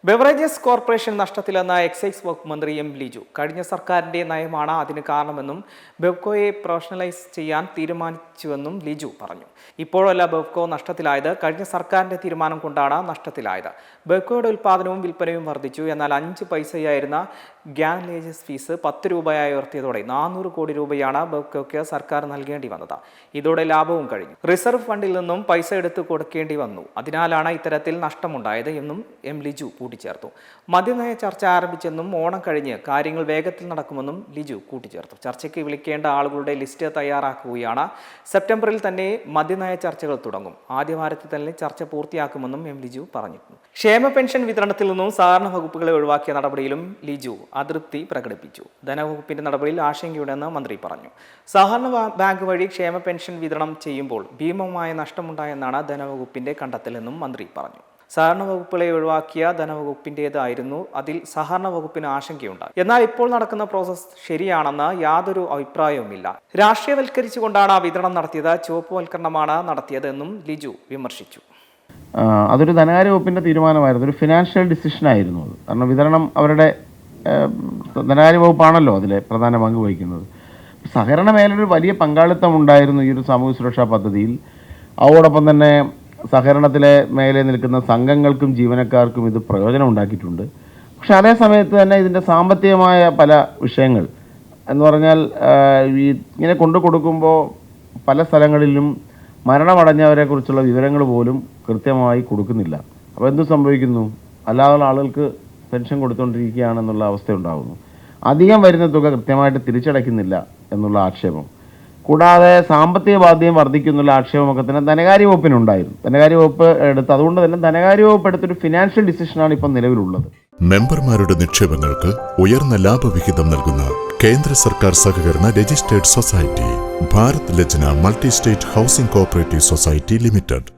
Beverages corporation നഷ്ടത്തിലെന്ന excise വകുപ്പ് മന്ത്രി M Liju കഴിഞ്ഞ സർക്കാരിന്റെ നയമാണ് അതിന് കാരണമെന്നും ബെവ്കോയെ പ്രൊഫഷണലൈസ് ചെയ്യാൻ തീരുമാനിച്ചുവെന്നും ലിജു പറഞ്ഞു. ഇപ്പോഴല്ല ബെവ്കോ നഷ്ടത്തിലായത്, കഴിഞ്ഞ സർക്കാരിന്റെ തീരുമാനം കൊണ്ടാണ് നഷ്ടത്തിലായത്. ബെവ്കോയുടെ ഉൽപ്പാദനവും വിൽപ്പനയും വർദ്ധിച്ചു. എന്നാൽ 5 പൈസയായിരുന്ന ഗ്യാനേജസ് ഫീസ് 10 രൂപയായി ഉയർത്തിയതോടെ 400 കോടി രൂപയാണ് ബെവ്കോയ്ക്ക് സർക്കാർ നൽകേണ്ടി വന്നത്. ഇതോടെ ലാഭവും കഴിഞ്ഞു. റിസർവ് ഫണ്ടിൽ നിന്നും പൈസ എടുത്തു കൊടുക്കേണ്ടി വന്നു. അതിനാലാണ് ഇത്തരത്തിൽ നഷ്ടമുണ്ടായത് എന്നും എം ലിജു കൂട്ടിച്ചേർത്തു. മദ്യനയ ചർച്ച ആരംഭിച്ചെന്നും ഓണം കഴിഞ്ഞ് കാര്യങ്ങൾ വേഗത്തിൽ നടക്കുമെന്നും ലിജു കൂട്ടിച്ചേർത്തു. ചർച്ചയ്ക്ക് വിളിക്കേണ്ട ആളുകളുടെ ലിസ്റ്റ് തയ്യാറാക്കുകയാണ്. സെപ്റ്റംബറിൽ തന്നെ മദ്യനയ ചർച്ചകൾ തുടങ്ങും. ആദ്യവാരത്തിൽ തന്നെ ചർച്ച പൂർത്തിയാക്കുമെന്നും എം ലിജു പറഞ്ഞിരുന്നു. ക്ഷേമ പെൻഷൻ വിതരണത്തിൽ നിന്നും സഹകരണ വകുപ്പുകളെ ഒഴിവാക്കിയ നടപടിയിലും ലിജു അതൃപ്തി പ്രകടിപ്പിച്ചു. ധനവകുപ്പിന്റെ നടപടിയിൽ ആശങ്കയുണ്ടെന്ന് മന്ത്രി പറഞ്ഞു. സഹകരണ ബാങ്ക് വഴി ക്ഷേമ പെൻഷൻ വിതരണം ചെയ്യുമ്പോൾ ഭീമമായ നഷ്ടമുണ്ടായെന്നാണ് ധനവകുപ്പിന്റെ കണ്ടെത്തലെന്നും മന്ത്രി പറഞ്ഞു. സഹകരണ വകുപ്പുകളെ ഒഴിവാക്കിയ ധനവകുപ്പിൻ്റേതായിരുന്നു. അതിൽ സഹകരണ വകുപ്പിന് ആശങ്കയുണ്ടായി. എന്നാൽ ഇപ്പോൾ നടക്കുന്ന പ്രോസസ് ശരിയാണെന്ന് യാതൊരു അഭിപ്രായവുമില്ല. രാഷ്ട്രീയവൽക്കരിച്ചുകൊണ്ടാണ് വിതരണം നടത്തിയത്, ചുവപ്പുവൽക്കരണമാണ് നടത്തിയതെന്നും ലിജു വിമർശിച്ചു. അതൊരു ധനകാര്യ വകുപ്പിൻ്റെ തീരുമാനമായിരുന്നു, ഒരു ഫിനാൻഷ്യൽ ഡിസിഷനായിരുന്നു അത്. കാരണം വിതരണം അവരുടെ ധനകാര്യ വകുപ്പാണല്ലോ അതിലെ പ്രധാന പങ്ക് വഹിക്കുന്നത്. സഹകരണ മേഖലയിൽ വലിയ പങ്കാളിത്തം ഉണ്ടായിരുന്നു ഈ ഒരു സാമൂഹ്യ സുരക്ഷാ പദ്ധതിയിൽ. അതോടൊപ്പം തന്നെ സഹകരണത്തിലെ മേഖലയിൽ നിൽക്കുന്ന സംഘങ്ങൾക്കും ജീവനക്കാർക്കും ഇത് പ്രയോജനം ഉണ്ടാക്കിയിട്ടുണ്ട്. പക്ഷെ അതേ സമയത്ത് തന്നെ ഇതിൻ്റെ സാമ്പത്തികമായ പല വിഷയങ്ങൾ എന്ന് പറഞ്ഞാൽ ഇങ്ങനെ കൊണ്ടു കൊടുക്കുമ്പോൾ പല സ്ഥലങ്ങളിലും മരണമടഞ്ഞവരെക്കുറിച്ചുള്ള വിവരങ്ങൾ പോലും കൃത്യമായി കൊടുക്കുന്നില്ല. അപ്പോൾ എന്ത് സംഭവിക്കുന്നു? അല്ലാതെ ആളുകൾക്ക് പെൻഷൻ കൊടുത്തുകൊണ്ടിരിക്കുകയാണെന്നുള്ള അവസ്ഥ ഉണ്ടാകുന്നു. അധികം വരുന്ന തുക കൃത്യമായിട്ട് തിരിച്ചടയ്ക്കുന്നില്ല എന്നുള്ള ആക്ഷേപം, കൂടാതെ സാമ്പത്തിക ബാധ്യത വർദ്ധിക്കുന്നുള്ള ആക്ഷേപമൊക്കെ തന്നെ ധനകാര്യ വകുപ്പിനുണ്ടായിരുന്നു. ധനകാര്യ വകുപ്പ് എടുത്ത്, അതുകൊണ്ട് തന്നെ ധനകാര്യ വകുപ്പ് എടുത്തൊരു ഫിനാൻഷ്യൽ ഡിസിഷനാണ് ഇപ്പം നിലവിലുള്ളത്. മെമ്പർമാരുടെ നിക്ഷേപങ്ങൾക്ക് ഉയർന്ന ലാഭവിഹിതം നൽകുന്ന കേന്ദ്ര സർക്കാർ സഹകരണ രജിസ്ട്രേഡ് സൊസൈറ്റി ഭാരത് ലജ്ന multi state housing cooperative society limited.